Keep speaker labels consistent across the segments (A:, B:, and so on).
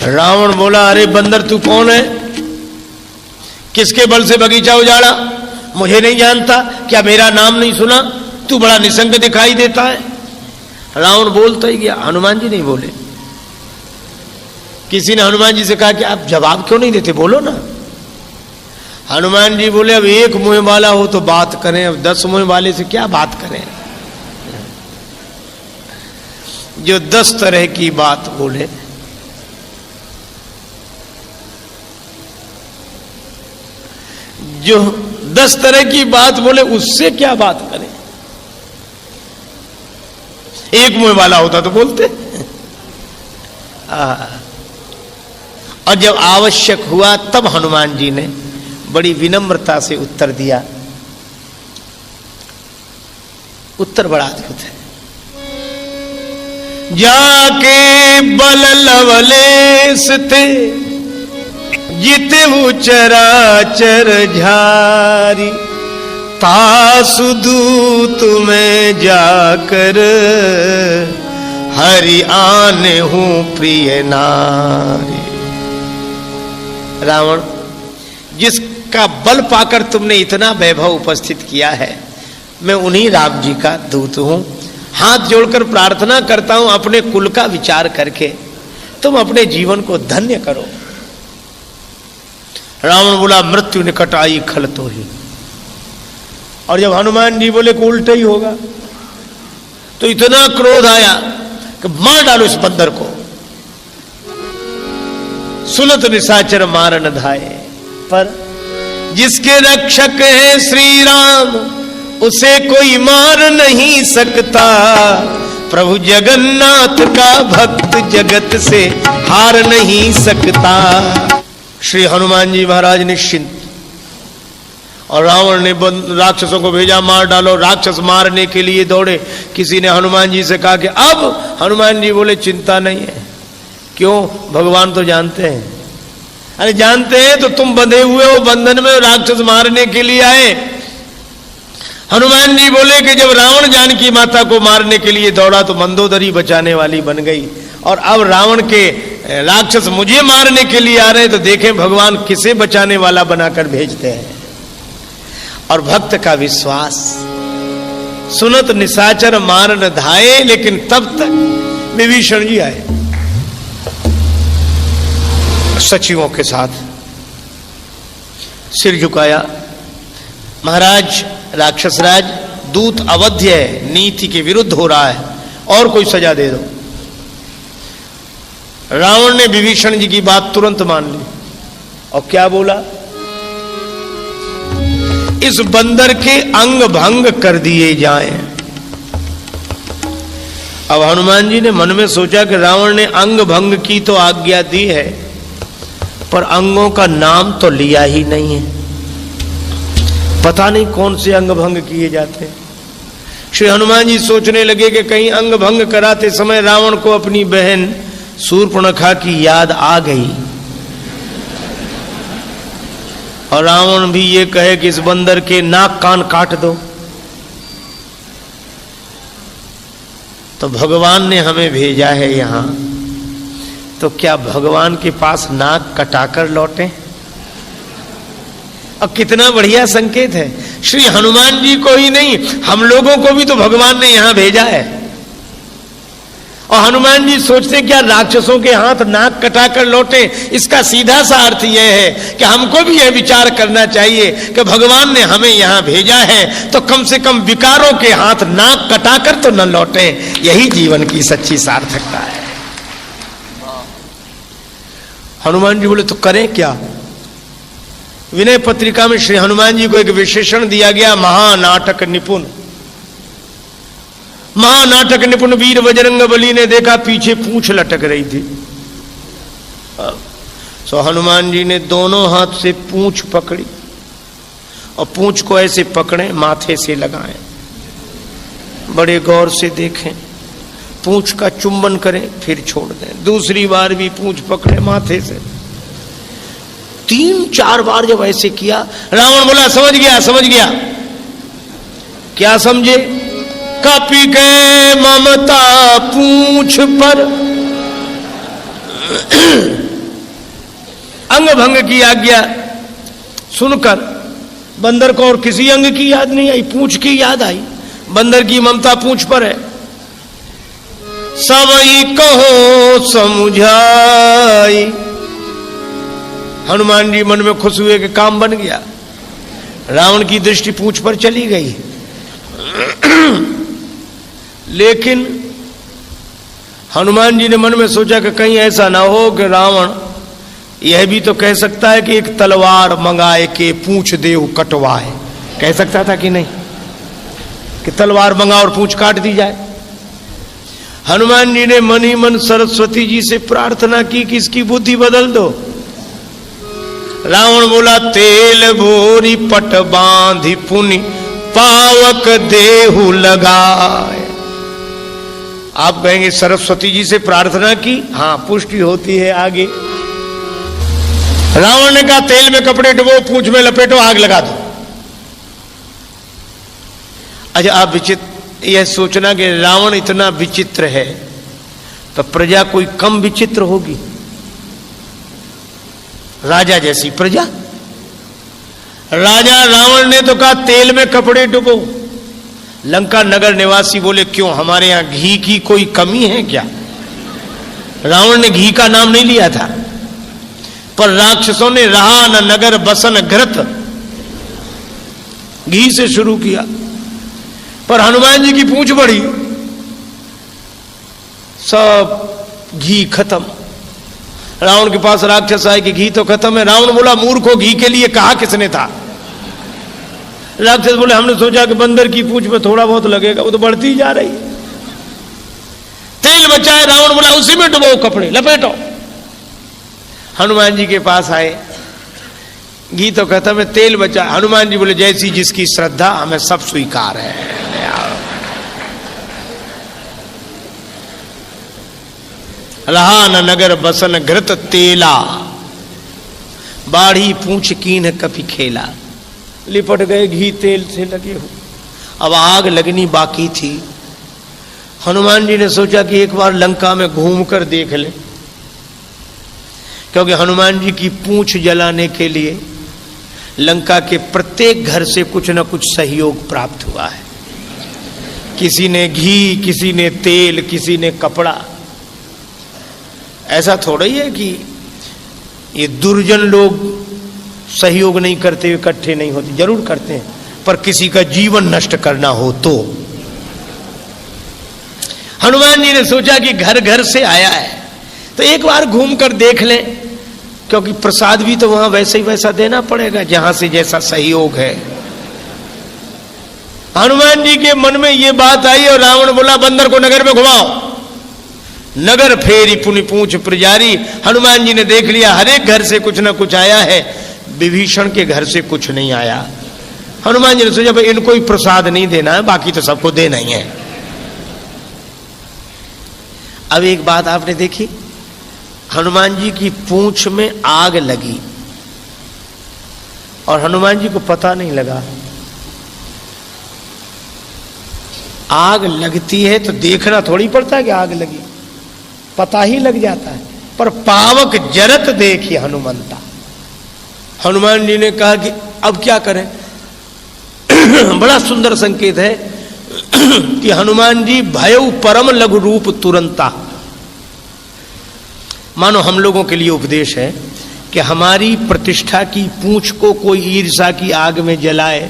A: रावण बोला, अरे बंदर तू कौन है? किसके बल से बगीचा उजाड़ा? मुझे नहीं जानता? क्या मेरा नाम नहीं सुना? तू बड़ा निसंग दिखाई देता है। रावण बोलता ही गया, हनुमान जी नहीं बोले। किसी ने हनुमान जी से कहा कि आप जवाब क्यों नहीं देते, बोलो ना। हनुमान जी बोले, अब एक मुंह वाला हो तो बात करें, अब 10 मुंह वाले से क्या बात करें, जो 10 तरह की बात बोले। जो 10 तरह की बात बोले उससे क्या बात करें। एक मुंह वाला होता तो बोलते। और जब आवश्यक हुआ तब हनुमान जी ने बड़ी विनम्रता से उत्तर दिया। उत्तर बड़ा अद्भुत है। जाके बल लवलेस थे, जितहु चराचर झारी, तासु दूत में जाकर, हरि आने हूं प्रिय नारी। रावण, जिसका बल पाकर तुमने इतना वैभव उपस्थित किया है, मैं उन्हीं राम जी का दूत हूं। हाथ जोड़कर प्रार्थना करता हूं, अपने कुल का विचार करके तुम अपने जीवन को धन्य करो। रावण बोला, मृत्यु निकट आई खल तो ही। और जब हनुमान जी बोले कि उल्टा ही होगा, तो इतना क्रोध आया कि मार डालो इस बंदर को। सुनत निशाचर मारन धाये, पर जिसके रक्षक है श्री राम, उसे कोई मार नहीं सकता। प्रभु जगन्नाथ का भक्त जगत से हार नहीं सकता। श्री हनुमान जी महाराज निश्चिंत। और रावण ने राक्षसों को भेजा, मार डालो। राक्षस मारने के लिए दौड़े। किसी ने हनुमान जी से कहा कि अब? हनुमान जी बोले, चिंता नहीं है। क्यों? भगवान तो जानते हैं। अरे जानते हैं तो तुम बंधे हुए हो बंधन में, राक्षस मारने के लिए आए। हनुमान जी बोले कि जब रावण जानकी माता को मारने के लिए दौड़ा तो मंदोदरी बचाने वाली बन गई, और अब रावण के राक्षस मुझे मारने के लिए आ रहे, तो देखें भगवान किसे बचाने वाला बनाकर भेजते हैं। और भक्त का विश्वास। सुनत निशाचर मारन धाये, लेकिन तब तक विभीषण जी आए सचिवों के साथ, सिर झुकाया। महाराज, राक्षस राज, दूत अवध्य है, नीति के विरुद्ध हो रहा है, और कोई सजा दे दो। रावण ने विभीषण जी की बात तुरंत मान ली और क्या बोला? इस बंदर के अंग भंग कर दिए जाएं। अब हनुमान जी ने मन में सोचा कि रावण ने अंग भंग की तो आज्ञा दी है, पर अंगों का नाम तो लिया ही नहीं है। पता नहीं कौन से अंग भंग किए जाते हैं। श्री हनुमान जी सोचने लगे कि कहीं अंग भंग कराते समय रावण को अपनी बहन शूर्पणखा की याद आ गई, और रावण भी ये कहे कि इस बंदर के नाक कान काट दो। तो भगवान ने हमें भेजा है यहां, तो क्या भगवान के पास नाक कटाकर लौटे? और कितना बढ़िया संकेत है। श्री हनुमान जी को ही नहीं, हम लोगों को भी तो भगवान ने यहां भेजा है। और हनुमान जी सोचते क्या राक्षसों के हाथ नाक कटाकर लौटे? इसका सीधा सा अर्थ यह है कि हमको भी यह विचार करना चाहिए कि भगवान ने हमें यहां भेजा है, तो कम से कम विकारों के हाथ नाक कटाकर तो न लौटे। यही जीवन की सच्ची सार्थकता है। हनुमान जी बोले, तो करें क्या? विनय पत्रिका में श्री हनुमान जी को एक विशेषण दिया गया, महानाटक निपुण। महानाटक निपुण वीर बजरंग बली ने देखा पीछे पूंछ लटक रही थी, सो हनुमान जी ने दोनों हाथ से पूंछ पकड़ी और पूंछ को ऐसे पकड़े, माथे से लगाएं, बड़े गौर से देखें, पूंछ का चुंबन करें, फिर छोड़ दें। दूसरी बार भी पूंछ पकड़े माथे से। 3-4 बार जब ऐसे किया, रावण बोला, समझ गया समझ गया। क्या समझे? कपि के ममता पूंछ पर अंग भंग की आज्ञा सुनकर बंदर को और किसी अंग की याद नहीं आई, पूंछ की याद आई। बंदर की ममता पूंछ पर है। सबई कहो समझाई, हनुमान जी मन में खुश हुए कि काम बन गया। रावण की दृष्टि पूंछ पर चली गई, लेकिन हनुमान जी ने मन में सोचा कि कहीं ऐसा ना हो कि रावण यह भी तो कह सकता है कि एक तलवार मंगाए के पूंछ देव कटवाए। कह सकता था कि नहीं, कि तलवार मंगा और पूंछ काट दी जाए। हनुमान जी ने मन ही मन सरस्वती जी से प्रार्थना की कि इसकी बुद्धि बदल दो। रावण बोला, तेल भोरी पट बांधी पुनि पावक देहु लगाए। आप कहेंगे सरस्वती जी से प्रार्थना की, हां पुष्टि होती है आगे। रावण ने कहा, तेल में कपड़े डुबो, पूंछ में लपेटो, आग लगा दो। अच्छा, आप विचित्र यह सोचना कि रावण इतना विचित्र है तो प्रजा कोई कम विचित्र होगी? राजा जैसी प्रजा। राजा रावण ने तो कहा तेल में कपड़े डुबो। लंका नगर निवासी बोले, क्यों हमारे यहां घी की कोई कमी है क्या? रावण ने घी का नाम नहीं लिया था, पर राक्षसों ने रहा न नगर बसन घृत, घी से शुरू किया। पर हनुमान जी की पूंछ बढ़ी, सब घी खत्म। रावण के पास राक्षस आए कि घी तो खत्म है। रावण बोला, मूर्खों, घी के लिए कहा किसने था? राक्षस बोले, हमने सोचा कि बंदर की पूंछ में थोड़ा बहुत लगेगा, वो तो बढ़ती ही जा रही है। तेल बचा है। रावण बोला, उसी में डुबो कपड़े, लपेटो। हनुमान जी के पास आए, घी तो खत्म है, तेल बचा। हनुमान जी बोले, जैसी जिसकी श्रद्धा, हमें सब स्वीकार है। रहा न नगर बसन घृत तेला, बाढ़ी पूंछ कीन कपि खेला। लिपट गए घी तेल से लगे हो। अब आग लगनी बाकी थी। हनुमान जी ने सोचा कि एक बार लंका में घूम कर देख ले, क्योंकि हनुमान जी की पूंछ जलाने के लिए लंका के प्रत्येक घर से कुछ न कुछ सहयोग प्राप्त हुआ है। किसी ने घी, किसी ने तेल, किसी ने कपड़ा। ऐसा थोड़ा ही है कि ये दुर्जन लोग सहयोग नहीं करते, इकट्ठे नहीं होते, जरूर करते हैं, पर किसी का जीवन नष्ट करना हो तो। हनुमान जी ने सोचा कि घर घर से आया है तो एक बार घूम कर देख लें, क्योंकि प्रसाद भी तो वहां वैसे ही वैसा देना पड़ेगा जहां से जैसा सहयोग है। हनुमान जी के मन में ये बात आई और रावण बोला, बंदर को नगर में घुमाओ। नगर फेरी पुनि पूंछ प्रजारी। हनुमान जी ने देख लिया, हर एक घर से कुछ ना कुछ आया है, विभीषण के घर से कुछ नहीं आया। हनुमान जी ने सोचा, भाई इनको ही प्रसाद नहीं देना है, बाकी तो सबको देना ही है। अब एक बात आपने देखी, हनुमान जी की पूंछ में आग लगी और हनुमान जी को पता नहीं लगा। आग लगती है तो देखना थोड़ी पड़ता है कि आग लगी, पता ही लग जाता है। पर पावक जरत देखी हनुमंता। हनुमान जी ने कहा कि अब क्या करें। बड़ा सुंदर संकेत है कि हनुमान जी भयउ परम लघु रूप तुरंता। मानो हम लोगों के लिए उपदेश है कि हमारी प्रतिष्ठा की पूंछ को कोई ईर्ष्या की आग में जलाए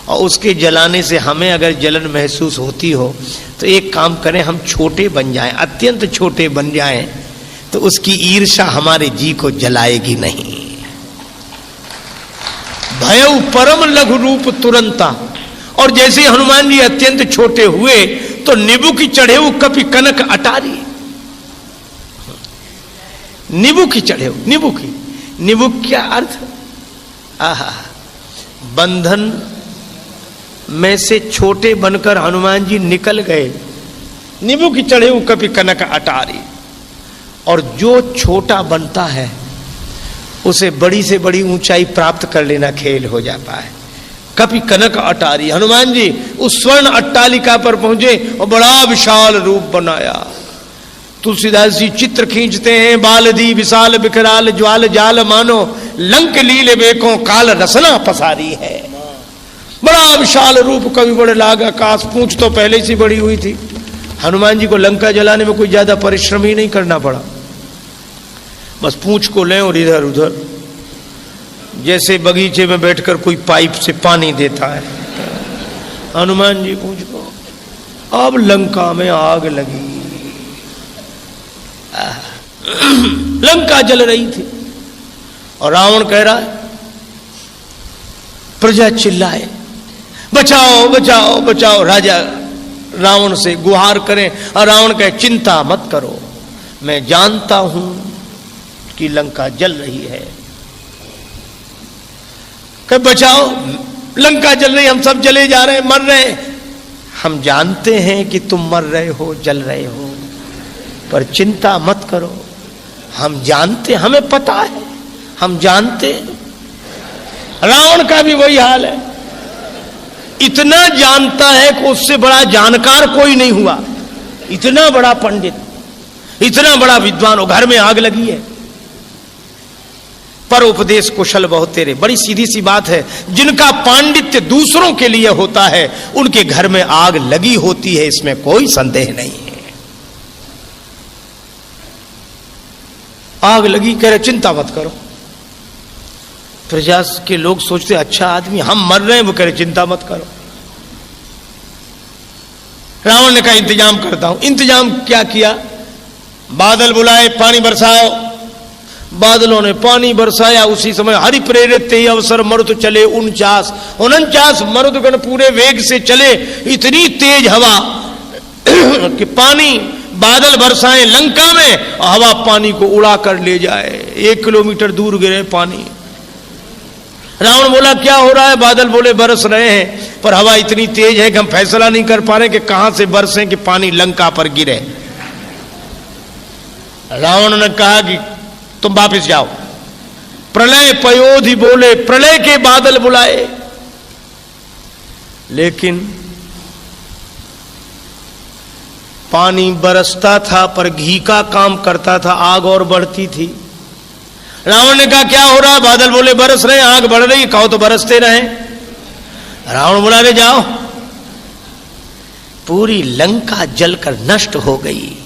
A: और उसके जलाने से हमें अगर जलन महसूस होती हो तो एक काम करें, हम छोटे बन जाएं, अत्यंत छोटे बन जाएं, तो उसकी ईर्ष्या हमारे जी को जलाएगी नहीं। भयउ परम लघु रूप तुरंता। और जैसे हनुमान जी अत्यंत छोटे हुए तो निबुक चढ़े कपि कनक अटारी। निबुक चढ़े, निबुक क्या अर्थ? आहा, बंधन में से छोटे बनकर हनुमान जी निकल गए। निबुक चढ़े कपि कनक अटारी। और जो छोटा बनता है उसे बड़ी से बड़ी ऊंचाई प्राप्त कर लेना खेल हो जाता है। कपि कनक अटारी। हनुमान जी उस स्वर्ण अट्टालिका पर पहुंचे और बड़ा विशाल रूप बनाया। तुलसीदास जी चित्र खींचते हैं, बालदी विशाल बिकराल ज्वाल जाल मानो लंक लीले बेको काल रसना पसारी है। बड़ा विशाल रूप कवि बड़े लाग आकाश, पूंछ तो पहले से बड़ी हुई थी। हनुमान जी को लंका जलाने में कोई ज्यादा परिश्रम ही नहीं करना पड़ा, बस पूंछ को लें और इधर उधर जैसे बगीचे में बैठकर कोई पाइप से पानी देता है, हनुमान जी पूंछ को। अब लंका में आग लगी, लंका जल रही थी और रावण कह रहा है, प्रजा चिल्लाए बचाओ बचाओ बचाओ, राजा रावण से गुहार करें और रावण कहे चिंता मत करो, मैं जानता हूं कि लंका जल रही है। कहे बचाओ, लंका जल रही, हम सब जले जा रहे हैं, मर रहे हैं। हम जानते हैं कि तुम मर रहे हो, जल रहे हो, पर चिंता मत करो, हम जानते, हमें पता है, हम जानते। रावण का भी वही हाल है, इतना जानता है कि उससे बड़ा जानकार कोई नहीं हुआ, इतना बड़ा पंडित, इतना बड़ा विद्वान, हो घर में आग लगी है। पर उपदेश कुशल बहुत तेरे, बड़ी सीधी सी बात है, जिनका पांडित्य दूसरों के लिए होता है उनके घर में आग लगी होती है, इसमें कोई संदेह नहीं है। आग लगी, कह रहे चिंता मत करो। प्रजा के लोग सोचते अच्छा आदमी, हम मर रहे हैं, वो कह रहे चिंता मत करो। रावण ने कहा इंतजाम करता हूं। इंतजाम क्या किया, बादल बुलाए, पानी बरसाओ। बादलों ने पानी बरसाया। उसी समय हरि प्रेरित ते अवसर मरुत चले 49 मरुदगण पूरे वेग से चले। इतनी तेज हवा कि पानी बादल बरसाए लंका में, हवा पानी को उड़ा कर ले जाए, 1 किलोमीटर दूर गिरे पानी। रावण बोला क्या हो रहा है, बादल बोले बरस रहे हैं, पर हवा इतनी तेज है कि हम फैसला नहीं कर पा रहे कि कहां से बरसे कि पानी लंका पर गिरे। रावण ने कहा कि तुम वापिस जाओ। प्रलय पयोधि बोले, प्रलय के बादल बुलाए, लेकिन पानी बरसता था पर घी का काम करता था, आग और बढ़ती थी। रावण ने कहा क्या हो रहा है, बादल बोले बरस रहे, आग बढ़ रही, कहो तो बरसते रहे। रावण बोला रे जाओ। पूरी लंका जलकर नष्ट हो गई।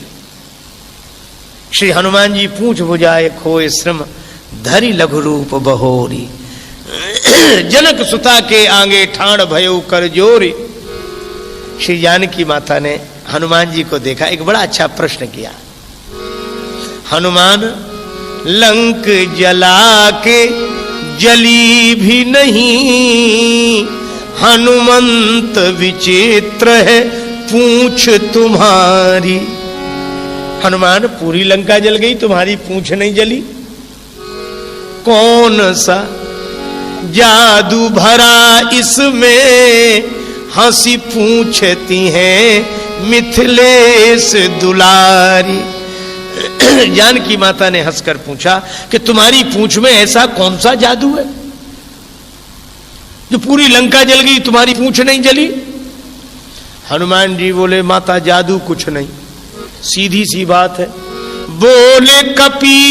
A: श्री हनुमान जी पूंछ बुझाए खोए श्रम, धरि लघु रूप बहोरी। जनक सुता के आगे ठाण भयो कर जोरी। श्री जानकी माता ने हनुमान जी को देखा, एक बड़ा अच्छा प्रश्न किया। हनुमान लंक जला के जली भी नहीं, हनुमंत विचित्र है पूंछ तुम्हारी। हनुमान पूरी लंका जल गई, तुम्हारी पूंछ नहीं जली। कौन सा जादू भरा इसमें, हंसी पूछती हैं मिथिलेश दुलारी। जानकी माता ने हंसकर पूछा कि तुम्हारी पूंछ में ऐसा कौन सा जादू है जो पूरी लंका जल गई, तुम्हारी पूंछ नहीं जली। हनुमान जी बोले माता जादू कुछ नहीं, सीधी सी बात है। बोले कपी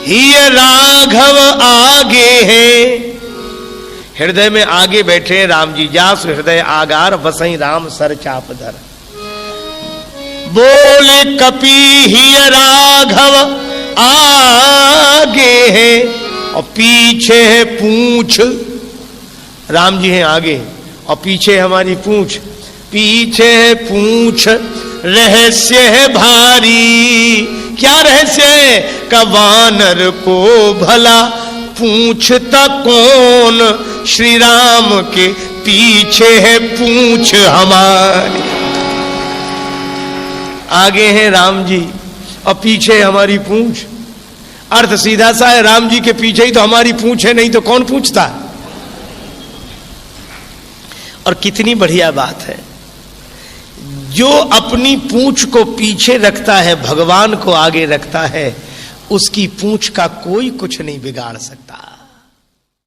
A: ही राघव आगे है, हृदय में आगे बैठे राम जी। जास हृदय आगार बसई राम सर चाप धर। बोले कपी ही राघव आगे है और पीछे है पूंछ। राम जी हैं आगे और पीछे हमारी पूंछ। पीछे है पूंछ, रहस्य है भारी। क्या रहस्य है, का वानर को भला पूछता कौन, श्री राम के पीछे है पूंछ हमारी। आगे हैं राम जी और पीछे हमारी पूंछ। अर्थ सीधा सा है, राम जी के पीछे ही तो हमारी पूंछ है, नहीं तो कौन पूछता। और कितनी बढ़िया बात है, जो अपनी पूंछ को पीछे रखता है, भगवान को आगे रखता है, उसकी पूंछ का कोई कुछ नहीं बिगाड़ सकता।